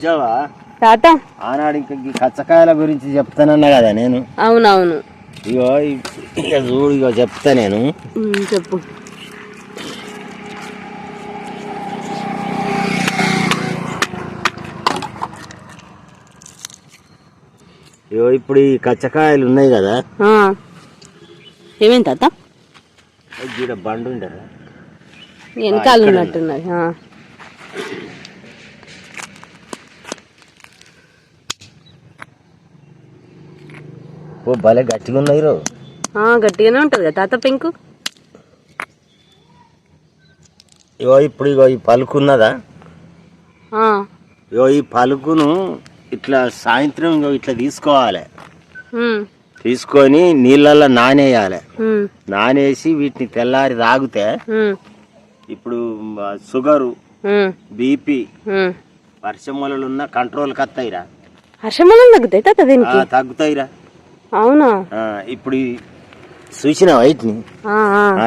తాత ఆనాడు ఇంకా కచ్చకాయల గురించి చెప్తానన్నా కదా నేను. అవునవును. ఇగో ఇక చూడు, ఇగో చెప్తా నేను. చెప్పు. ఇగో ఇప్పుడు ఈ కచ్చకాయలు ఉన్నాయి కదా, ఏమేం తాత? ఇక్కడ బండి ఉండరా వెనకాల ఉన్నట్టున్నది. ఓ భలే గట్టిగా ఉన్నాయి రో. గట్టిగానే ఉంటది కదా తాత పెంకు. ఇగో ఇప్పుడు ఇగో ఈ పలుకు ఉన్నదా, ఇగో ఈ పలుకును ఇట్లా సాయంత్రం ఇగో ఇట్లా తీసుకోవాలి. తీసుకొని నీళ్ళల్లో నానేయాలి. నానేసి వీటిని తెల్లారి తాగితే ఇప్పుడు షుగరు, బీపీ, వర్షమూలలు ఉన్న కంట్రోల్ కత్తాయిరా. వర్షమూలలు తగ్గుతాయి తాత దీనికి? తగ్గుతాయిరా. అవునా? ఇప్పుడు చూసిన వీటిని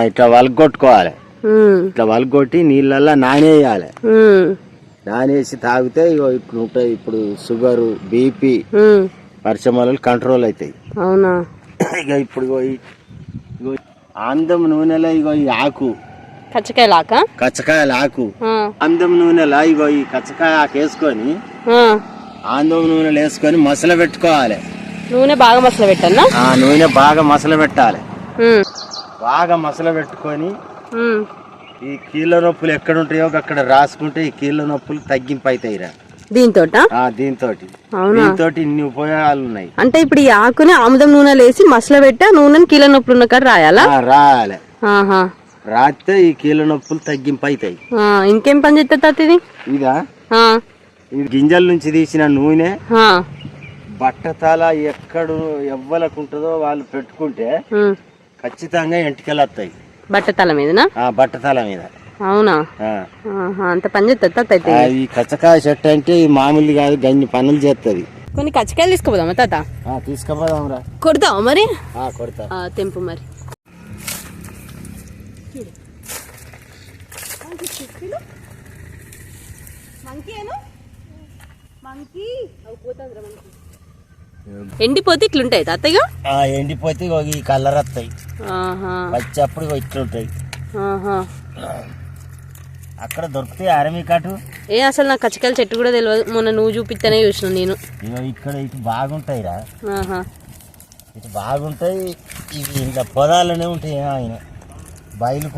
ఇట్లా వలగొట్టుకోవాలి. ఇట్లా వలగొట్టి నీళ్ళల్లో నానేయాలి. నానేసి తాగితే ఇగో ఇప్పుడు ఉంటాయి. ఇప్పుడు షుగరు, బీపీ, వర్షమూలలు కంట్రోల్ అవుతాయి. అవునా? ఇక ఇప్పుడు అందం నూనెలో ఇగో ఈ ఆకు, కచ్చకాయల ఆకు అందం నూనెలా ఇగో ఈ కచ్చకాయ ఆకు వేసుకొని ఆందం నూనెలు వేసుకొని మసల పెట్టుకోవాలి. నూనె బాగా మసల పెట్టాలా? నూనె బాగా మసల పెట్టాలి. బాగా మసల పెట్టుకొని ఈ కీళ్ళ నొప్పులు ఎక్కడ ఉంటాయో అక్కడ రాసుకుంటే ఈ కీళ్ళ నొప్పులు తగ్గింపు అవుతాయిరా దీంతో. ఇన్ని ఉపయోగాలు ఉన్నాయి. అంటే ఇప్పుడు ఈ ఆకుని ఆముదం నూనె వేసి మసల పెట్టి నూనెని కీళ్ళ నొప్పులు ఉన్న కాడ రాయాలా? రాయాలి. రాస్తే ఈ కీళ్ళ నొప్పులు తగ్గింపు అవుతాయి. ఇంకేం పని చేస్తా ఇది? ఇదా గింజల నుంచి తీసిన నూనె బట్టతల ఎక్కడ ఎవ్వలకు ఉంటుందో వాళ్ళు పెట్టుకుంటే ఖచ్చితంగా ఎంటికలు వస్తాయి. బట్టతల మీద? బట్టతల మీద. అవునా? అంత పని చేస్తా. ఈ కచ్చకాయ చెట్టు అంటే మామూలు కాదు, గన్ని పనులు చేస్తుంది. కొన్ని కచ్చకాయలు తీసుకోపోదామా తాత? తీసుకుపోదాంరా. కొడతావా మరి? కొడతా. తెంపు మరి. ఎండిపోతే ఇట్లుంటాయి తాతయ్య? ఎండిపోతే ఈ కలర్ వస్తాయి. వచ్చేప్పుడు ఇట్లుంటాయి. అక్కడ దొరుకుతాయి అరమి కాటు. అసలు నాకు కచ్చకాయల చెట్టు కూడా తెలియదు. మొన్న నువ్వు చూపిస్తేనే చూసిన నేను. ఇక్కడ ఇటు బాగుంటాయిరా, ఇటు బాగుంటాయి. ఇవి ఇంకా పొదాలనే ఉంటాయి. ఆయన బయలు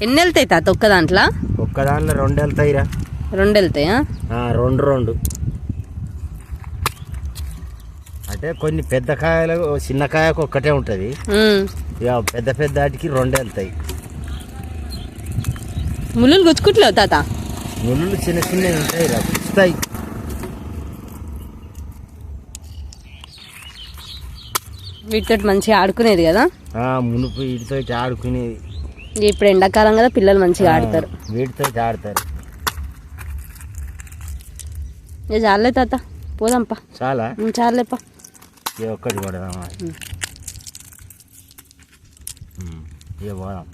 ఎన్ని వెళ్తాయి తాత ఒక్క దాంట్లో? ఒక్క దాంట్లో 2 వెళ్తాయిరా. 2 వెళ్తాయా? 2 అంటే కొన్ని పెద్ద కాయలు, చిన్న కాయకు ఒక్కటే ఉంటది. ఇక పెద్ద పెద్ద వాటికి 2 వెళ్తాయి. ముళ్ళు గుచ్చుకుంటలేవు తాత? ముళ్ళు చిన్న చిన్నవి ఉంటాయి, గుచ్చుతాయి. వీటితో మంచిగా ఆడుకునేది కదా. మునుపు వీటితో ఆడుకునేది. ఇప్పుడు ఎండాకాలం కదా, పిల్లలు మంచిగా ఆడతారు. వీటితో ఆడతారు. చాలే తాత, పోదాంపా. చాలా చాలేపా. ఒక్కటి కూడా పోదాం.